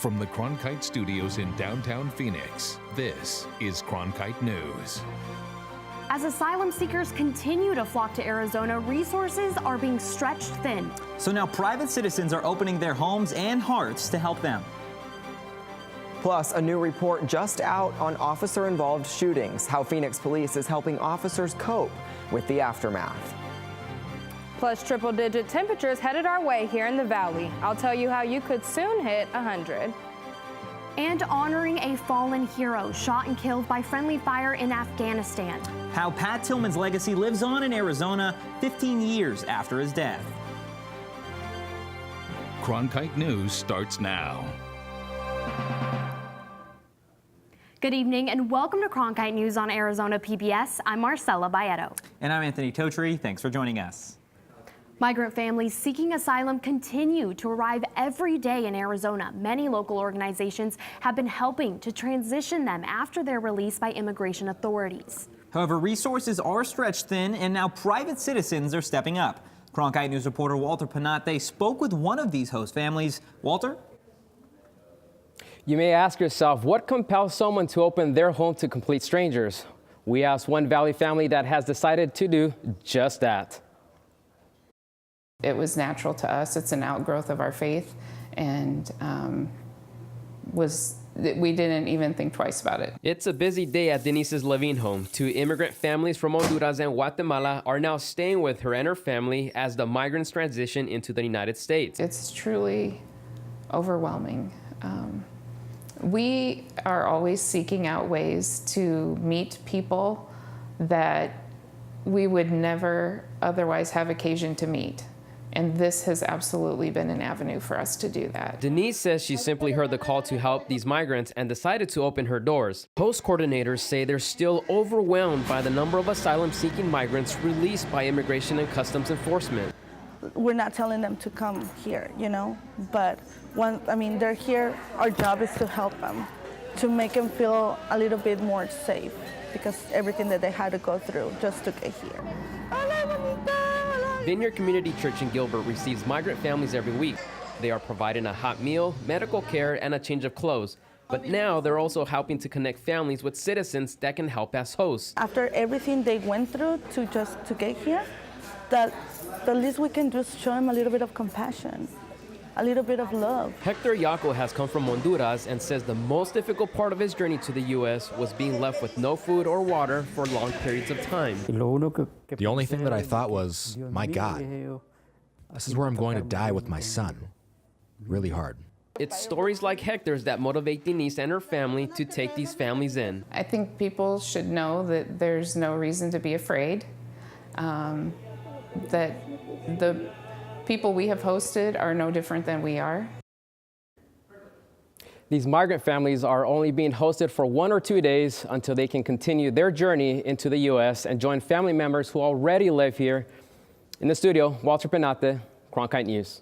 From the Cronkite studios in downtown Phoenix, this is Cronkite News. As asylum seekers continue to flock to Arizona, resources are being stretched thin. So now private citizens are opening their homes and hearts to help them. Plus, a new report just out on officer-involved shootings, how Phoenix police is helping officers cope with the aftermath. Plus, triple-digit temperatures headed our way here in the valley. I'll tell you how you could soon hit 100. And honoring a fallen hero shot and killed by friendly fire in Afghanistan. How Pat Tillman's legacy lives on in Arizona 15 years after his death. Cronkite News starts now. Good evening and welcome to Cronkite News on Arizona PBS. I'm Marcella Baeto. And I'm Anthony Totri. Thanks for joining us. Migrant families seeking asylum continue to arrive every day in Arizona. Many local organizations have been helping to transition them after their release by immigration authorities. However, resources are stretched thin and now private citizens are stepping up. Cronkite News reporter Walter Panate spoke with one of these host families. Walter? You may ask yourself, what compels someone to open their home to complete strangers? We asked one Valley family that has decided to do just that. It was natural to us. It's an outgrowth of our faith, and we didn't even think twice about it. It's a busy day at Denise's Levine home. Two immigrant families from Honduras and Guatemala are now staying with her and her family as the migrants transition into the United States. It's truly overwhelming. We are always seeking out ways to meet people that we would never otherwise have occasion to meet. And this has absolutely been an avenue for us to do that. Denise says she simply heard the call to help these migrants and decided to open her doors. Host coordinators say they're still overwhelmed by the number of asylum-seeking migrants released by Immigration and Customs Enforcement. We're not telling them to come here, but they're here. Our job is to help them, to make them feel a little bit more safe, because everything that they had to go through just to get here. Vineyard Community Church in Gilbert receives migrant families every week. They are providing a hot meal, medical care, and a change of clothes. But now they're also helping to connect families with citizens that can help as hosts. After everything they went through to get here, that the least we can do is show them a little bit of compassion, a little bit of love. Hector Yaco has come from Honduras and says the most difficult part of his journey to the U.S. was being left with no food or water for long periods of time. The only thing that I thought was, my God, this is where I'm going to die with my son. Really hard. It's stories like Hector's that motivate Denise and her family to take these families in. I think people should know that there's no reason to be afraid, that the people we have hosted are no different than we are. These migrant families are only being hosted for 1 or 2 days until they can continue their journey into the U.S. and join family members who already live here. In the studio, Walter Panate, Cronkite News.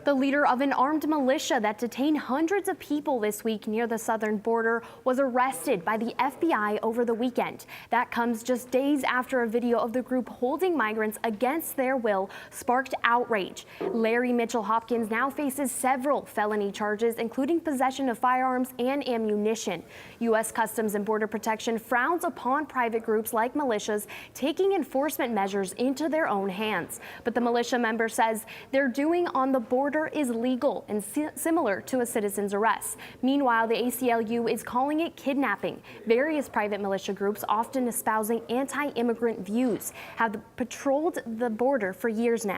The leader of an armed militia that detained hundreds of people this week near the southern border was arrested by the FBI over the weekend. That comes just days after a video of the group holding migrants against their will sparked outrage. Larry Mitchell Hopkins now faces several felony charges, including possession of firearms and ammunition. U.S. Customs and Border Protection frowns upon private groups like militias taking enforcement measures into their own hands. But the militia member says they're doing on the border is legal and similar to a citizen's arrest. Meanwhile, the ACLU is calling it kidnapping. Various private militia groups, often espousing anti-immigrant views, have patrolled the border for years now.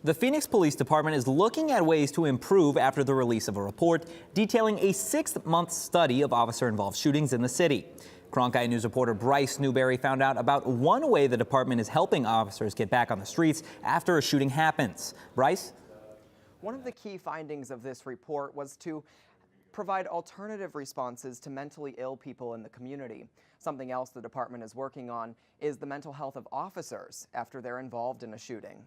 The Phoenix Police Department is looking at ways to improve after the release of a report detailing a 6-month study of officer-involved shootings in the city. Cronkite News reporter Bryce Newberry found out about one way the department is helping officers get back on the streets after a shooting happens. Bryce? One of the key findings of this report was to provide alternative responses to mentally ill people in the community. Something else the department is working on is the mental health of officers after they're involved in a shooting.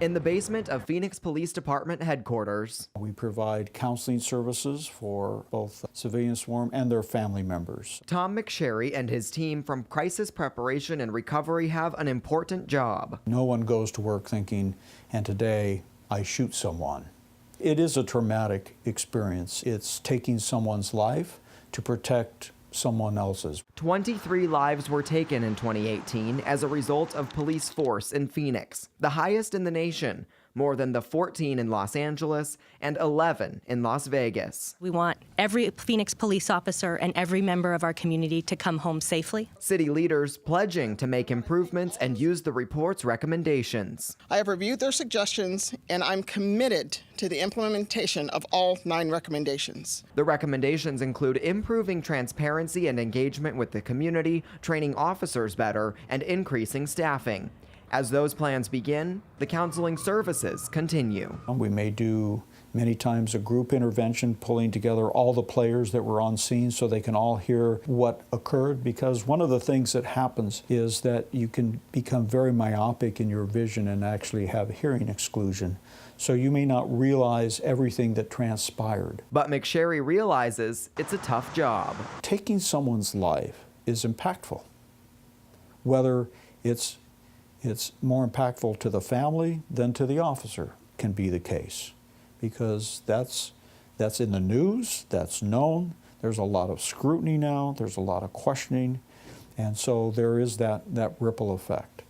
In the basement of Phoenix Police Department headquarters, we provide counseling services for both civilian swarm and their family members. Tom McSherry and his team from Crisis Preparation and Recovery have an important job. No one goes to work thinking, and today I shoot someone. It is a traumatic experience. It's taking someone's life to protect someone else's. 23 lives were taken in 2018 as a result of police force in Phoenix, the highest in the nation, more than the 14 in Los Angeles and 11 in Las Vegas. We want every Phoenix police officer and every member of our community to come home safely. City leaders pledging to make improvements and use the report's recommendations. I have reviewed their suggestions, and I'm committed to the implementation of all 9 recommendations. The recommendations include improving transparency and engagement with the community, training officers better, and increasing staffing. As those plans begin, the counseling services continue. We may do many times a group intervention, pulling together all the players that were on scene so they can all hear what occurred, because one of the things that happens is that you can become very myopic in your vision and actually have hearing exclusion. So you may not realize everything that transpired. But McSherry realizes it's a tough job. Taking someone's life is impactful. Whether it's more impactful to the family than to the officer can be the case, because that's in the news, that's known. There's a lot of scrutiny now, there's a lot of questioning, and so there is that ripple effect.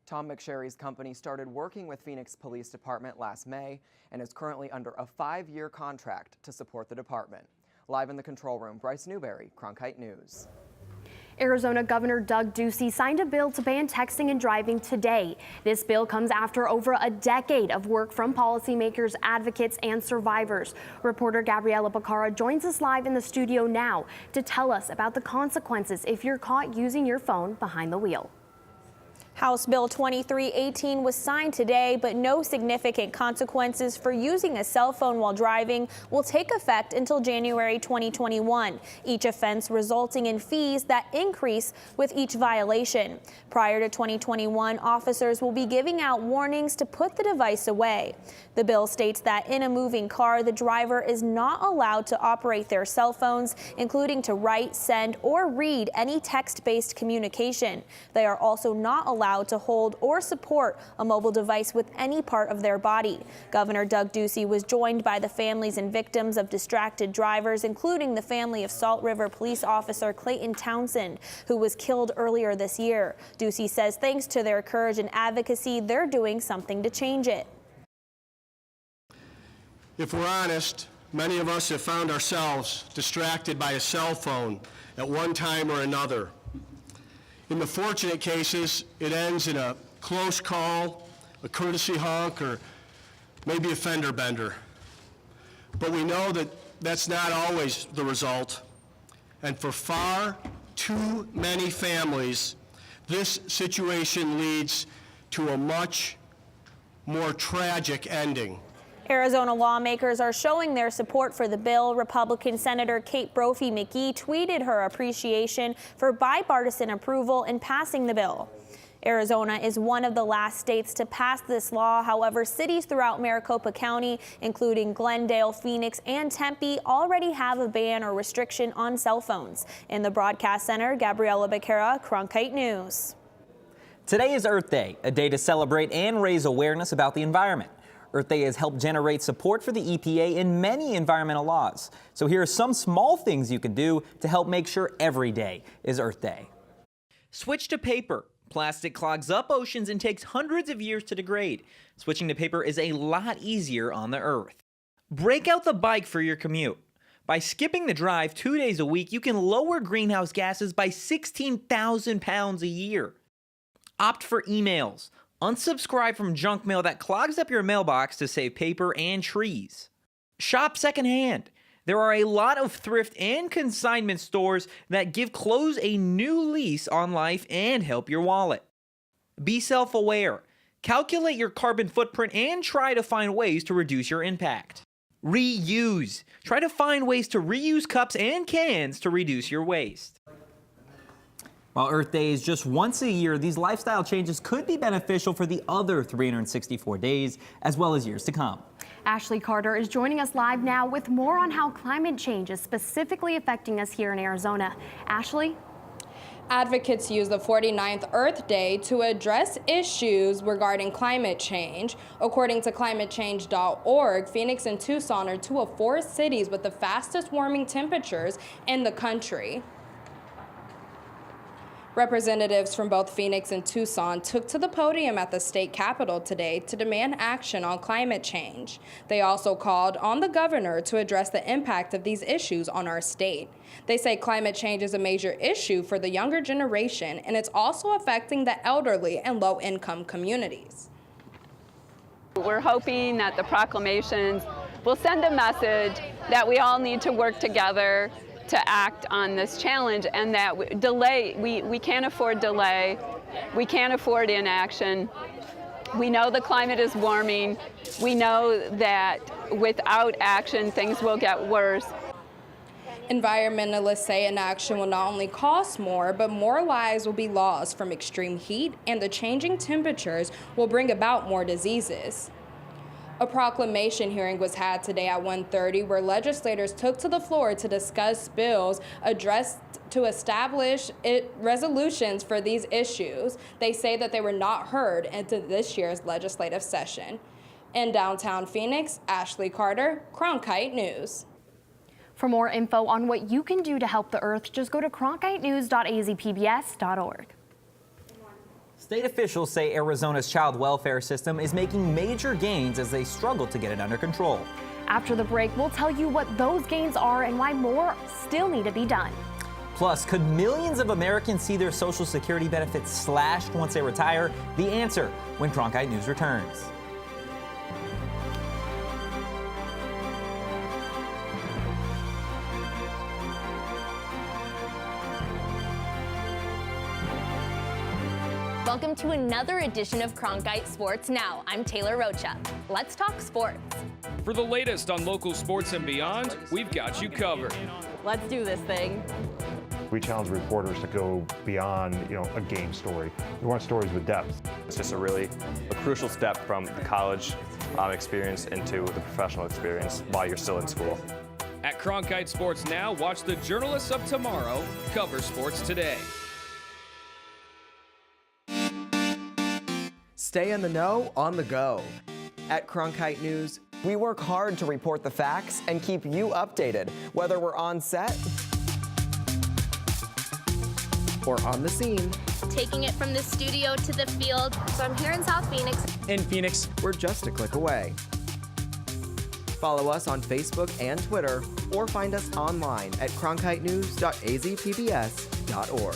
Tom McSherry's company started working with Phoenix Police Department last May and is currently under a 5-year contract to support the department. Live in the control room, Bryce Newberry, Cronkite News. Arizona Governor Doug Ducey signed a bill to ban texting and driving today. This bill comes after over a decade of work from policymakers, advocates, and survivors. Reporter Gabriela Bacara joins us live in the studio now to tell us about the consequences if you're caught using your phone behind the wheel. House Bill 2318 was signed today, but no significant consequences for using a cell phone while driving will take effect until January 2021, each offense resulting in fees that increase with each violation. Prior to 2021, officers will be giving out warnings to put the device away. The bill states that in a moving car, the driver is not allowed to operate their cell phones, including to write, send, or read any text-based communication. They are also not allowed to hold or support a mobile device with any part of their body. Governor Doug Ducey was joined by the families and victims of distracted drivers, including the family of Salt River police officer Clayton Townsend, who was killed earlier this year. Ducey says thanks to their courage and advocacy, they're doing something to change it. If we're honest, many of us have found ourselves distracted by a cell phone at one time or another. In the fortunate cases, it ends in a close call, a courtesy honk, or maybe a fender bender. But we know that that's not always the result. And for far too many families, this situation leads to a much more tragic ending. Arizona lawmakers are showing their support for the bill. Republican Senator Kate Brophy McGee tweeted her appreciation for bipartisan approval in passing the bill. Arizona is one of the last states to pass this law. However, cities throughout Maricopa County, including Glendale, Phoenix, and Tempe, already have a ban or restriction on cell phones. In the broadcast center, Gabriela Becerra, Cronkite News. Today is Earth Day, a day to celebrate and raise awareness about the environment. Earth Day has helped generate support for the EPA in many environmental laws. So here are some small things you can do to help make sure every day is Earth Day. Switch to paper. Plastic clogs up oceans and takes hundreds of years to degrade. Switching to paper is a lot easier on the Earth. Break out the bike for your commute. By skipping the drive 2 days a week, you can lower greenhouse gases by 16,000 pounds a year. Opt for emails. Unsubscribe from junk mail that clogs up your mailbox to save paper and trees. Shop secondhand. There are a lot of thrift and consignment stores that give clothes a new lease on life and help your wallet. Be self-aware. Calculate your carbon footprint and try to find ways to reduce your impact. Reuse. Try to find ways to reuse cups and cans to reduce your waste. While Earth Day is just once a year, these lifestyle changes could be beneficial for the other 364 days, as well as years to come. Ashley Carter is joining us live now with more on how climate change is specifically affecting us here in Arizona. Ashley? Advocates use the 49th Earth Day to address issues regarding climate change. According to climatechange.org, Phoenix and Tucson are two of 4 cities with the fastest warming temperatures in the country. Representatives from both Phoenix and Tucson took to the podium at the state capitol today to demand action on climate change. They also called on the governor to address the impact of these issues on our state. They say climate change is a major issue for the younger generation, and it's also affecting the elderly and low-income communities. We're hoping that the proclamations will send a message that we all need to work together to act on this challenge, and that we can't afford delay, we can't afford inaction. We know the climate is warming. We know that without action, things will get worse. Environmentalists say inaction will not only cost more, but more lives will be lost from extreme heat, and the changing temperatures will bring about more diseases. A proclamation hearing was had today at 1:30 where legislators took to the floor to discuss bills addressed to establish resolutions for these issues. They say that they were not heard into this year's legislative session. In downtown Phoenix, Ashley Carter, Cronkite News. For more info on what you can do to help the earth, just go to cronkitenews.azpbs.org. State officials say Arizona's child welfare system is making major gains as they struggle to get it under control. After the break, we'll tell you what those gains are and why more still need to be done. Plus, could millions of Americans see their Social Security benefits slashed once they retire? The answer when Cronkite News returns. Welcome to another edition of Cronkite Sports Now. I'm Taylor Rocha. Let's talk sports. For the latest on local sports and beyond, we've got you covered. Let's do this thing. We challenge reporters to go beyond, a game story. We want stories with depth. It's just a crucial step from the college experience into the professional experience while you're still in school. At Cronkite Sports Now, watch the journalists of tomorrow cover sports today. Stay in the know on the go. At Cronkite News, we work hard to report the facts and keep you updated, whether we're on set or on the scene. Taking it from the studio to the field. So I'm here in South Phoenix. In Phoenix, we're just a click away. Follow us on Facebook and Twitter, or find us online at cronkitenews.azpbs.org.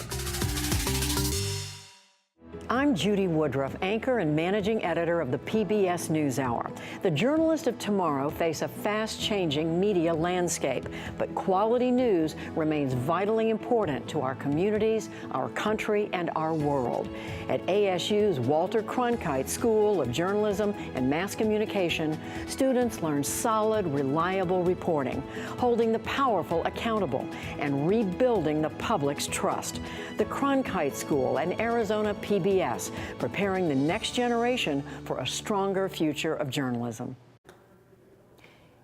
I'm Judy Woodruff, anchor and managing editor of the PBS NewsHour. The journalists of tomorrow face a fast-changing media landscape, but quality news remains vitally important to our communities, our country, and our world. At ASU's Walter Cronkite School of Journalism and Mass Communication, students learn solid, reliable reporting, holding the powerful accountable, and rebuilding the public's trust. The Cronkite School and Arizona PBS, preparing the next generation for a stronger future of journalism.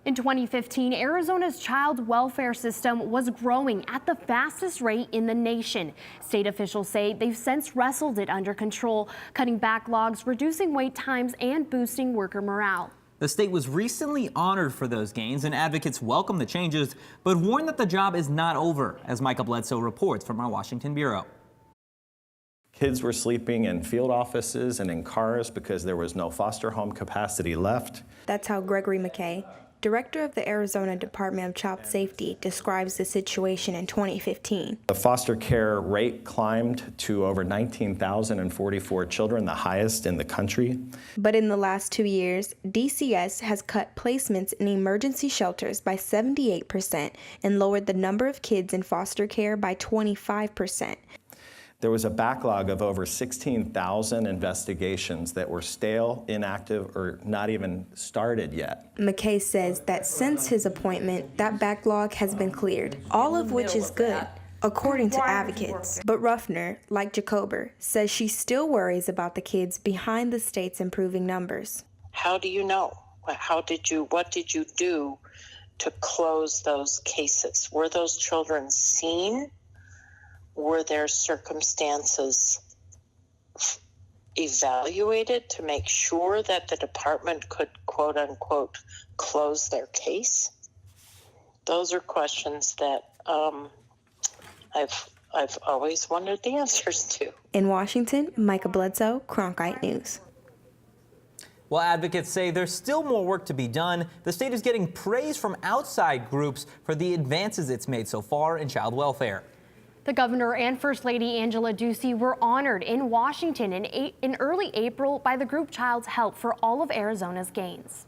In 2015, Arizona's child welfare system was growing at the fastest rate in the nation. State officials say they've since wrestled it under control, cutting backlogs, reducing wait times, and boosting worker morale. The state was recently honored for those gains, and advocates welcome the changes, but warn that the job is not over, as Micah Bledsoe reports from our Washington bureau. Kids were sleeping in field offices and in cars because there was no foster home capacity left. That's how Gregory McKay, director of the Arizona Department of Child Safety, describes the situation in 2015. The foster care rate climbed to over 19,044 children, the highest in the country. But in the last 2 years, DCS has cut placements in emergency shelters by 78% and lowered the number of kids in foster care by 25%. There was a backlog of over 16,000 investigations that were stale, inactive, or not even started yet. McKay says that since his appointment, that backlog has been cleared, all of which is good, according to advocates. But Ruffner, like Jacober, says she still worries about the kids behind the state's improving numbers. How do you know? What did you do to close those cases? Were those children seen? were there circumstances evaluated to make sure that the department could, quote unquote, close their case? Those are questions that I've always wondered the answers to. In Washington, Micah Bledsoe, Cronkite News. While advocates say there's still more work to be done, the state is getting praise from outside groups for the advances it's made so far in child welfare. The governor and First Lady Angela Ducey were honored in Washington in early April by the group Child's Help for all of Arizona's gains.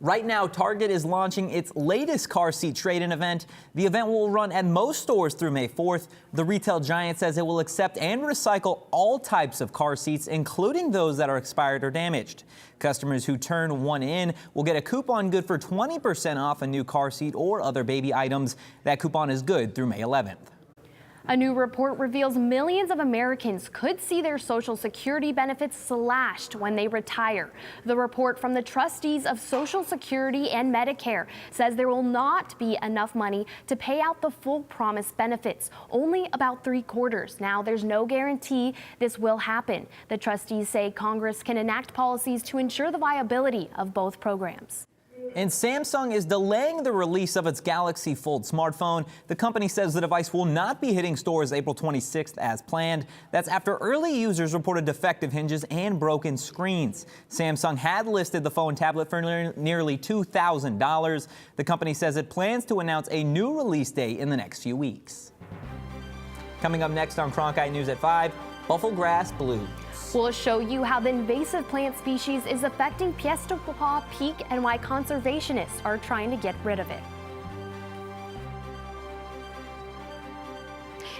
Right now, Target is launching its latest car seat trade-in event. The event will run at most stores through May 4th. The retail giant says it will accept and recycle all types of car seats, including those that are expired or damaged. Customers who turn one in will get a coupon good for 20% off a new car seat or other baby items. That coupon is good through May 11th. A new report reveals millions of Americans could see their Social Security benefits slashed when they retire. The report from the trustees of Social Security and Medicare says there will not be enough money to pay out the full promised benefits, only about 3/4. Now, there's no guarantee this will happen. The trustees say Congress can enact policies to ensure the viability of both programs. And Samsung is delaying the release of its Galaxy Fold smartphone. The company says the device will not be hitting stores April 26th as planned. That's after early users reported defective hinges and broken screens. Samsung had listed the phone tablet for nearly $2,000. The company says it plans to announce a new release date in the next few weeks. Coming up next on Cronkite News at 5, buffalo grass blooms. We'll show you how the invasive plant species is affecting Piestewa Peak and why conservationists are trying to get rid of it.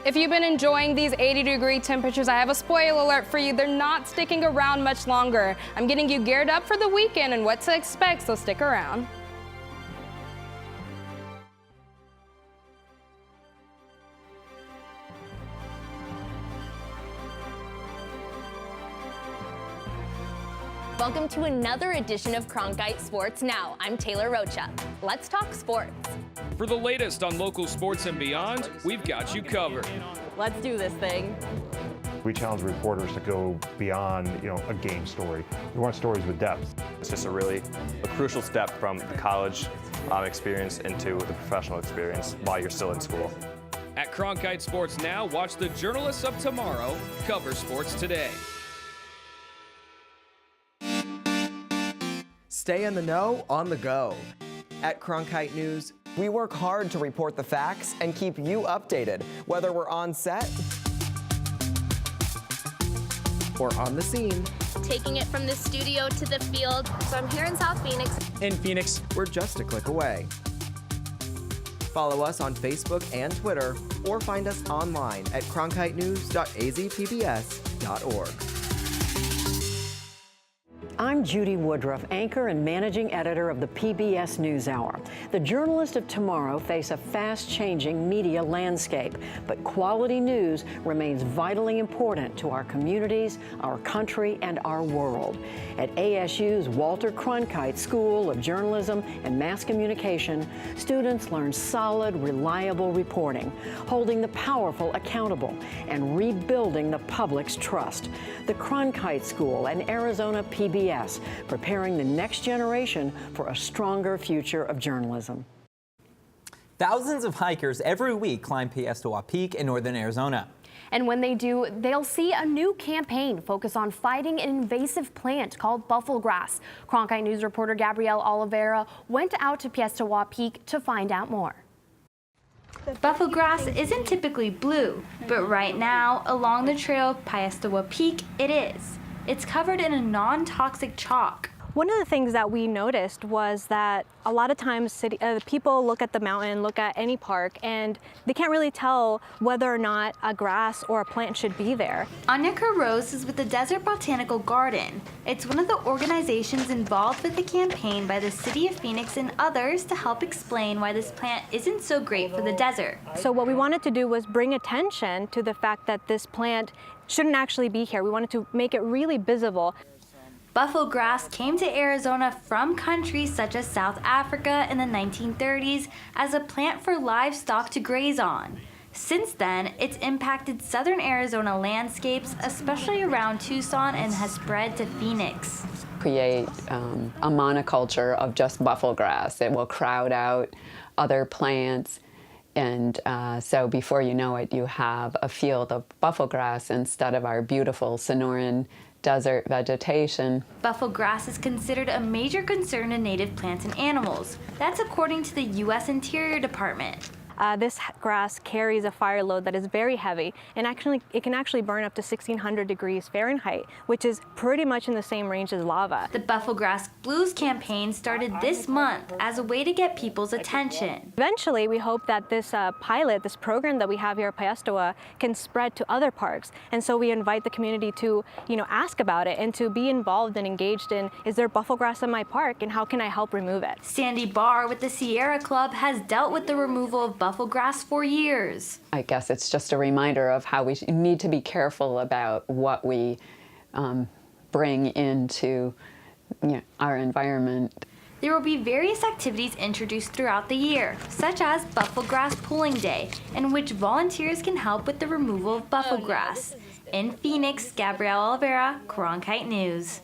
If you've been enjoying these 80-degree temperatures, I have a spoiler alert for you. They're not sticking around much longer. I'm getting you geared up for the weekend and what to expect, so stick around. Welcome to another edition of Cronkite Sports Now. I'm Taylor Rocha. Let's talk sports. For the latest on local sports and beyond, we've got you covered. Let's do this thing. We challenge reporters to go beyond, a game story. We want stories with depth. It's just a crucial step from the college experience into the professional experience while you're still in school. At Cronkite Sports Now, watch the journalists of tomorrow cover sports today. Stay in the know on the go. At Cronkite News, we work hard to report the facts and keep you updated, whether we're on set or on the scene. Taking it from the studio to the field. So I'm here in South Phoenix. In Phoenix, we're just a click away. Follow us on Facebook and Twitter, or find us online at cronkitenews.azpbs.org. I'm Judy Woodruff, anchor and managing editor of the PBS NewsHour. The journalists of tomorrow face a fast-changing media landscape, but quality news remains vitally important to our communities, our country, and our world. At ASU's Walter Cronkite School of Journalism and Mass Communication, students learn solid, reliable reporting, holding the powerful accountable, and rebuilding the public's trust. The Cronkite School and Arizona PBS, preparing the next generation for a stronger future of journalism. Thousands of hikers every week climb Piestewa Peak in northern Arizona. And when they do, they'll see a new campaign focused on fighting an invasive plant called buffalo grass. Cronkite News reporter Gabrielle Oliveira went out to Piestewa Peak to find out more. Buffalo grass isn't typically blue, but right now, along the trail of Piestewa Peak, it is. It's covered in a non-toxic chalk. One of the things that we noticed was that a lot of times people look at the mountain, look at any park, and they can't really tell whether or not a grass or a plant should be there. Anya Rose is with the Desert Botanical Garden. It's one of the organizations involved with the campaign by the City of Phoenix and others to help explain why this plant isn't so great for the desert. So what we wanted to do was bring attention to the fact that this plant shouldn't actually be here. We wanted to make it really visible. Buffalo grass came to Arizona from countries such as South Africa in the 1930s as a plant for livestock to graze on. Since then, it's impacted southern Arizona landscapes, especially around Tucson, and has spread to Phoenix. Create a monoculture of just buffalo grass. It will crowd out other plants, and so before you know it, you have a field of buffalo grass instead of our beautiful Sonoran desert vegetation. Buffalo grass is considered a major concern to native plants and animals. That's according to the U.S. Interior Department. This grass carries a fire load that is very heavy, and it can actually burn up to 1,600 degrees Fahrenheit, which is pretty much in the same range as lava. The Buffalo Grass Blues campaign started this month as a way to get people's attention. Eventually, we hope that this this program that we have here at Payastoa, can spread to other parks, and so we invite the community to, ask about it and to be involved and engaged in, is there buffalo grass in my park, and how can I help remove it? Sandy Barr with the Sierra Club has dealt with the removal of buffalo grass for years. I guess it's just a reminder of how we need to be careful about what we bring into our environment. There will be various activities introduced throughout the year, such as Buffalo Grass Pulling Day, in which volunteers can help with the removal of buffalo grass. In Phoenix, Gabrielle Oliveira, Cronkite News.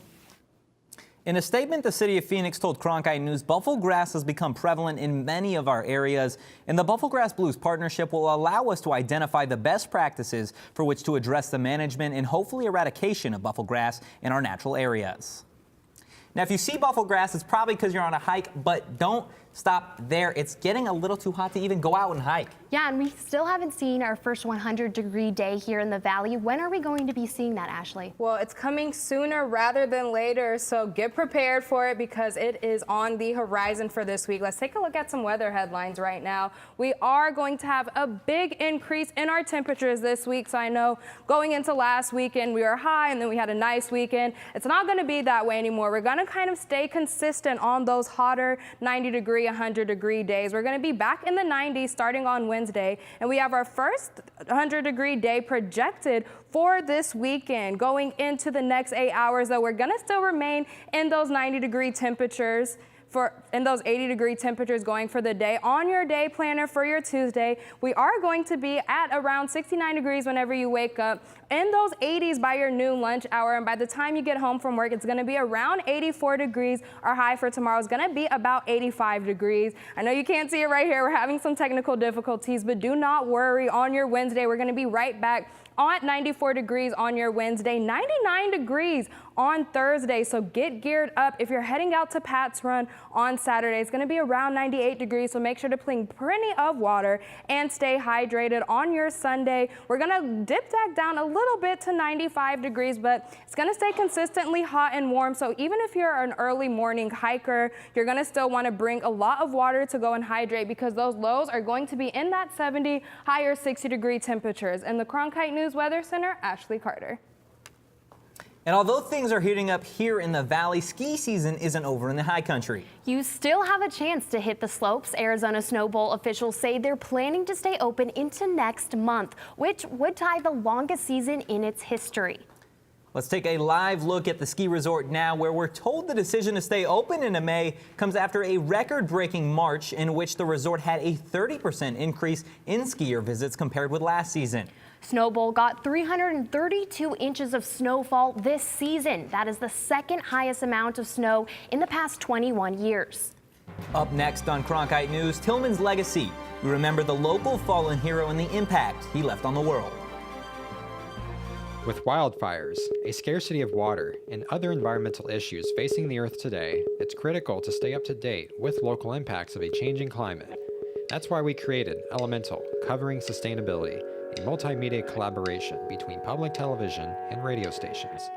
In a statement, the city of Phoenix told Cronkite News buffalo grass has become prevalent in many of our areas, and the Buffalo Grass Blues partnership will allow us to identify the best practices for which to address the management and hopefully eradication of buffalo grass in our natural areas. Now, if you see buffalo grass, it's probably because you're on a hike, but don't stop there. It's getting a little too hot to even go out and hike. Yeah, and we still haven't seen our first 100-degree day here in the valley. When are we going to be seeing that, Ashley? Well, it's coming sooner rather than later, so get prepared for it because it is on the horizon for this week. Let's take a look at some weather headlines right now. We are going to have a big increase in our temperatures this week, so I know going into last weekend we were high and then we had a nice weekend. It's not going to be that way anymore. We're going to kind of stay consistent on those hotter 90-degree, 100-degree days. We're going to be back in the 90s starting on Wednesday, and we have our first 100-degree day projected for this weekend. Going into the next 8 hours, though, we're going to still remain in those 90-degree temperatures. In those 80-degree temperatures going for the day. On your day planner for your Tuesday, we are going to be at around 69 degrees whenever you wake up, in those 80s by your noon lunch hour, and by the time you get home from work, it's going to be around 84 degrees. Our high for tomorrow is going to be about 85 degrees. I know you can't see it right here. We're having some technical difficulties, but do not worry. On your Wednesday, we're going to be right back at 94 degrees on your Wednesday, 99 degrees on Thursday. So get geared up. If you're heading out to Pat's Run on Saturday, it's going to be around 98 degrees. So make sure to bring plenty of water and stay hydrated. On your Sunday, we're going to dip back down a little bit to 95 degrees, but it's going to stay consistently hot and warm. So even if you're an early morning hiker, you're going to still want to bring a lot of water to go and hydrate because those lows are going to be in that 70, higher 60-degree temperatures. And the Cronkite News Weather Center, Ashley Carter. And although things are heating up here in the valley, ski season isn't over in the high country. You still have a chance to hit the slopes. Arizona Snow Bowl officials say they're planning to stay open into next month, which would tie the longest season in its history. Let's take a live look at the ski resort now, where we're told the decision to stay open into May comes after a record-breaking March in which the resort had a 30% increase in skier visits compared with last season. Snow Bowl got 332 inches of snowfall this season. That is the second highest amount of snow in the past 21 years. Up next on Cronkite News, Tillman's legacy. We remember the local fallen hero and the impact he left on the world. With wildfires, a scarcity of water, and other environmental issues facing the Earth today, it's critical to stay up to date with local impacts of a changing climate. That's why we created Elemental, Covering Sustainability, a multimedia collaboration between public television and radio stations.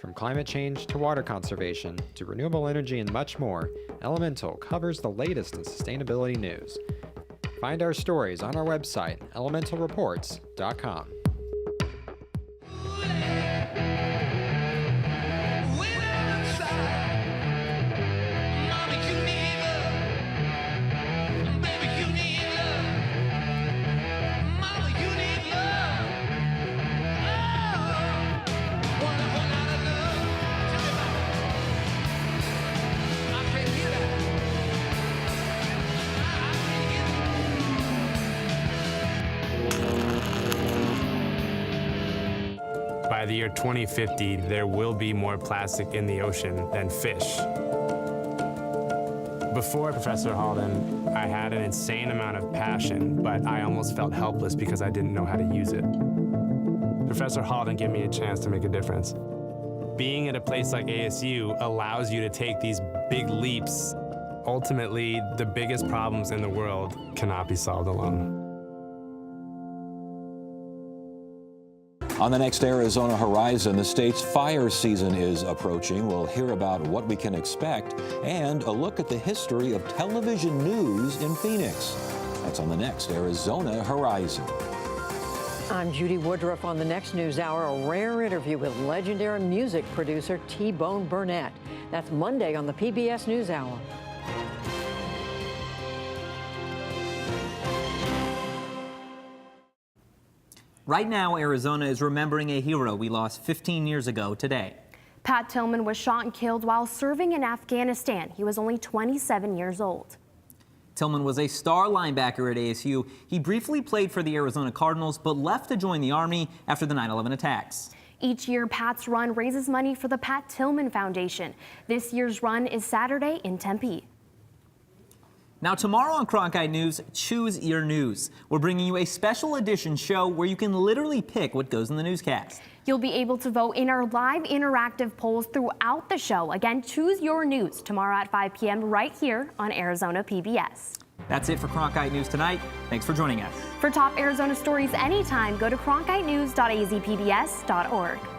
From climate change to water conservation to renewable energy and much more, Elemental covers the latest in sustainability news. Find our stories on our website, elementalreports.com. the year 2050, there will be more plastic in the ocean than fish. Before Professor Halden, I had an insane amount of passion, but I almost felt helpless because I didn't know how to use it. Professor Halden gave me a chance to make a difference. Being at a place like ASU allows you to take these big leaps. Ultimately, the biggest problems in the world cannot be solved alone. On the next Arizona Horizon, the state's fire season is approaching. We'll hear about what we can expect and a look at the history of television news in Phoenix. That's on the next Arizona Horizon. I'm Judy Woodruff. On the next News Hour, a rare interview with legendary music producer T-Bone Burnett. That's Monday on the PBS News Hour. Right now, Arizona is remembering a hero we lost 15 years ago today. Pat Tillman was shot and killed while serving in Afghanistan. He was only 27 years old. Tillman was a star linebacker at ASU. He briefly played for the Arizona Cardinals, but left to join the Army after the 9/11 attacks. Each year, Pat's Run raises money for the Pat Tillman Foundation. This year's run is Saturday in Tempe. Now tomorrow on Cronkite News, Choose Your News. We're bringing you a special edition show where you can literally pick what goes in the newscast. You'll be able to vote in our live interactive polls throughout the show. Again, Choose Your News tomorrow at 5 p.m. right here on Arizona PBS. That's it for Cronkite News tonight. Thanks for joining us. For top Arizona stories anytime, go to cronkitenews.azpbs.org.